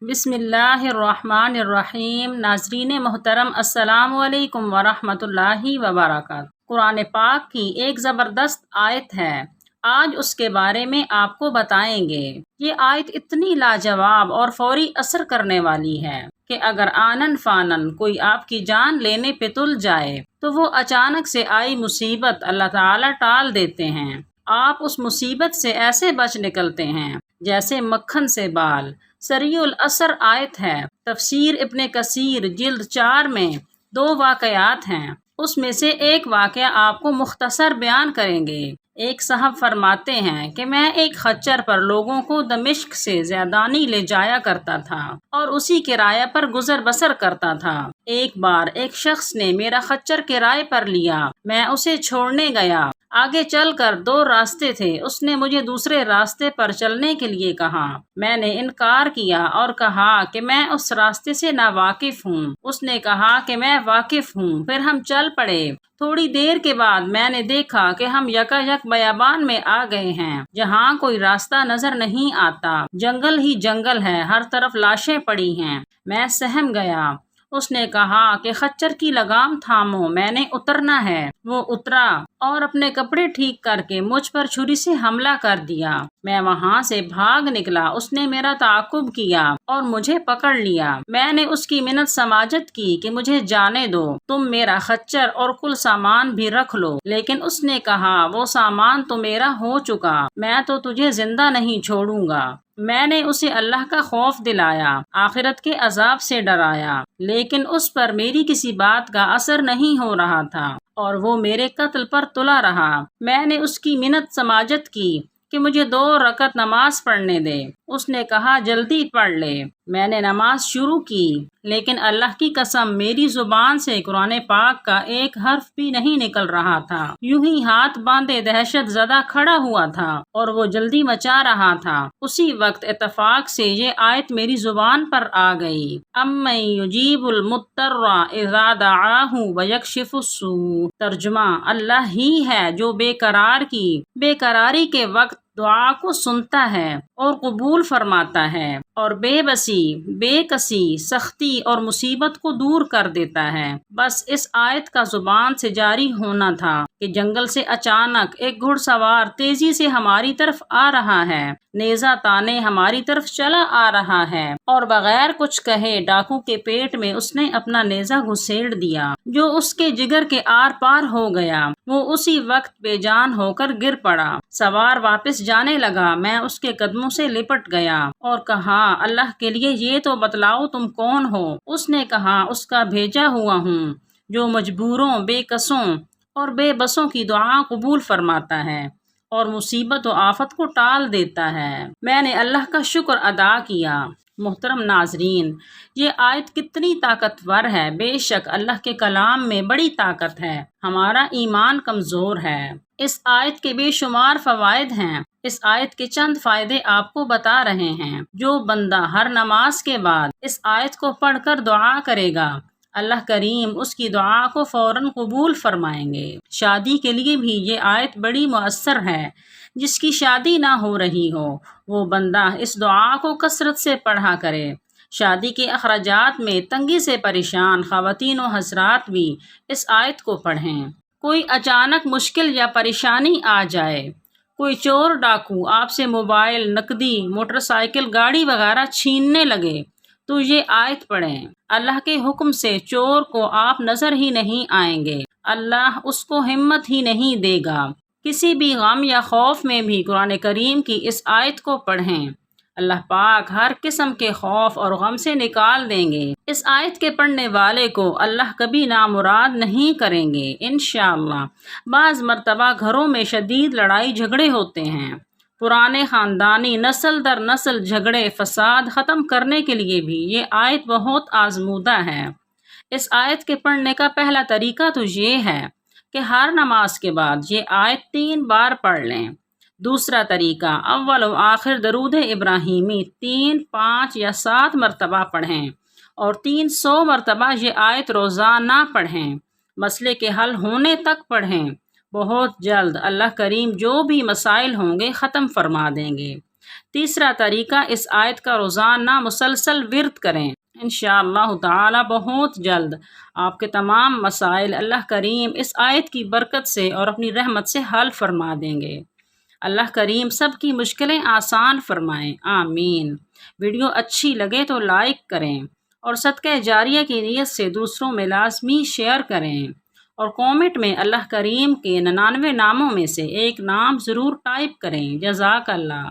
بسم اللہ الرحمن الرحیم۔ ناظرین محترم، السلام علیکم ورحمۃ اللہ وبرکاتہ۔ قرآن پاک کی ایک زبردست آیت ہے، آج اس کے بارے میں آپ کو بتائیں گے۔ یہ آیت اتنی لاجواب اور فوری اثر کرنے والی ہے کہ اگر آنن فانن کوئی آپ کی جان لینے پہ تل جائے تو وہ اچانک سے آئی مصیبت اللہ تعالیٰ ٹال دیتے ہیں۔ آپ اس مصیبت سے ایسے بچ نکلتے ہیں جیسے مکھن سے بال۔ سریع الاثر آیت ہے۔ تفسیر ابن کثیر جلد 4 میں 2 واقعات ہیں، اس میں سے ایک واقعہ آپ کو مختصر بیان کریں گے۔ ایک صاحب فرماتے ہیں کہ میں ایک خچر پر لوگوں کو دمشق سے زیدانی لے جایا کرتا تھا اور اسی کرایہ پر گزر بسر کرتا تھا۔ ایک بار ایک شخص نے میرا خچر کرائے پر لیا، میں اسے چھوڑنے گیا۔ آگے چل کر 2 راستے تھے، اس نے مجھے دوسرے راستے پر چلنے کے لیے کہا۔ میں نے انکار کیا اور کہا کہ میں اس راستے سے ناواقف ہوں۔ اس نے کہا کہ میں واقف ہوں، پھر ہم چل پڑے۔ تھوڑی دیر کے بعد میں نے دیکھا کہ ہم یکا یک بیابان میں آ گئے ہیں جہاں کوئی راستہ نظر نہیں آتا، جنگل ہی جنگل ہے، ہر طرف لاشیں پڑی ہیں۔ میں سہم گیا۔ اس نے کہا کہ خچر کی لگام تھامو، میں نے اترنا ہے۔ وہ اترا اور اپنے کپڑے ٹھیک کر کے مجھ پر چھری سے حملہ کر دیا۔ میں وہاں سے بھاگ نکلا۔ اس نے میرا تعاقب کیا اور مجھے پکڑ لیا۔ میں نے اس کی منت سماجت کی کہ مجھے جانے دو، تم میرا خچر اور کل سامان بھی رکھ لو، لیکن اس نے کہا وہ سامان تو میرا ہو چکا، میں تو تجھے زندہ نہیں چھوڑوں گا۔ میں نے اسے اللہ کا خوف دلایا، آخرت کے عذاب سے ڈرایا، لیکن اس پر میری کسی بات کا اثر نہیں ہو رہا تھا اور وہ میرے قتل پر تلا رہا۔ میں نے اس کی منت سماجت کی کہ مجھے 2 رکعت نماز پڑھنے دے۔ اس نے کہا جلدی پڑھ لے۔ میں نے نماز شروع کی، لیکن اللہ کی قسم میری زبان سے قرآن پاک کا ایک حرف بھی نہیں نکل رہا تھا۔ یوں ہی ہاتھ باندھے دہشت زدہ کھڑا ہوا تھا اور وہ جلدی مچا رہا تھا۔ اسی وقت اتفاق سے یہ آیت میری زبان پر آ گئی۔ امن یجیب المضطر اذا دعاہ ویکشف السوء۔ ترجمہ: اللہ ہی ہے جو بے قراری کے وقت دعا کو سنتا ہے اور قبول فرماتا ہے، اور بے بسی، بے کسی، سختی اور مصیبت کو دور کر دیتا ہے۔ بس اس آیت کا زبان سے جاری ہونا تھا کہ جنگل سے اچانک ایک گھڑ سوار تیزی سے ہماری طرف آ رہا ہے، نیزہ تانے ہماری طرف چلا آ رہا ہے، اور بغیر کچھ کہے ڈاکو کے پیٹ میں اس نے اپنا نیزہ گھسیڑ دیا جو اس کے جگر کے آر پار ہو گیا۔ وہ اسی وقت بے جان ہو کر گر پڑا۔ سوار واپس جانے لگا، میں اس کے قدموں سے لپٹ گیا اور کہا اللہ کے لیے یہ تو بتلاؤ تم کون ہو؟ اس نے کہا اس کا بھیجا ہوا ہوں جو مجبوروں، بے کسوں اور بے بسوں کی دعا قبول فرماتا ہے اور مصیبت و آفت کو ٹال دیتا ہے۔ میں نے اللہ کا شکر ادا کیا۔ محترم ناظرین، یہ آیت کتنی طاقتور ہے۔ بے شک اللہ کے کلام میں بڑی طاقت ہے، ہمارا ایمان کمزور ہے۔ اس آیت کے بے شمار فوائد ہیں۔ اس آیت کے چند فائدے آپ کو بتا رہے ہیں۔ جو بندہ ہر نماز کے بعد اس آیت کو پڑھ کر دعا کرے گا، اللہ کریم اس کی دعا کو فوراً قبول فرمائیں گے۔ شادی کے لیے بھی یہ آیت بڑی مؤثر ہے۔ جس کی شادی نہ ہو رہی ہو وہ بندہ اس دعا کو کثرت سے پڑھا کرے۔ شادی کے اخراجات میں تنگی سے پریشان خواتین و حضرات بھی اس آیت کو پڑھیں۔ کوئی اچانک مشکل یا پریشانی آ جائے، کوئی چور ڈاکو آپ سے موبائل، نقدی، موٹر سائیکل، گاڑی وغیرہ چھیننے لگے تو یہ آیت پڑھیں۔ اللہ کے حکم سے چور کو آپ نظر ہی نہیں آئیں گے، اللہ اس کو ہمت ہی نہیں دے گا۔ کسی بھی غم یا خوف میں بھی قرآن کریم کی اس آیت کو پڑھیں، اللہ پاک ہر قسم کے خوف اور غم سے نکال دیں گے۔ اس آیت کے پڑھنے والے کو اللہ کبھی نامراد نہیں کریں گے انشاءاللہ۔ بعض مرتبہ گھروں میں شدید لڑائی جھگڑے ہوتے ہیں، پرانے خاندانی نسل در نسل جھگڑے فساد ختم کرنے کے لیے بھی یہ آیت بہت آزمودہ ہے۔ اس آیت کے پڑھنے کا پہلا طریقہ تو یہ ہے کہ ہر نماز کے بعد یہ آیت 3 بار پڑھ لیں۔ دوسرا طریقہ، اول و آخر درود ابراہیمی 3، 5 یا 7 مرتبہ پڑھیں اور 300 مرتبہ یہ آیت روزانہ پڑھیں، مسئلے کے حل ہونے تک پڑھیں۔ بہت جلد اللہ کریم جو بھی مسائل ہوں گے ختم فرما دیں گے۔ تیسرا طریقہ، اس آیت کا روزانہ مسلسل ورد کریں، انشاءاللہ تعالی بہت جلد آپ کے تمام مسائل اللہ کریم اس آیت کی برکت سے اور اپنی رحمت سے حل فرما دیں گے۔ اللہ کریم سب کی مشکلیں آسان فرمائیں، آمین۔ ویڈیو اچھی لگے تو لائک کریں اور صدقہ جاریہ کی نیت سے دوسروں میں لازمی شیئر کریں، اور کومنٹ میں اللہ کریم کے 99 ناموں میں سے ایک نام ضرور ٹائپ کریں۔ جزاک اللہ۔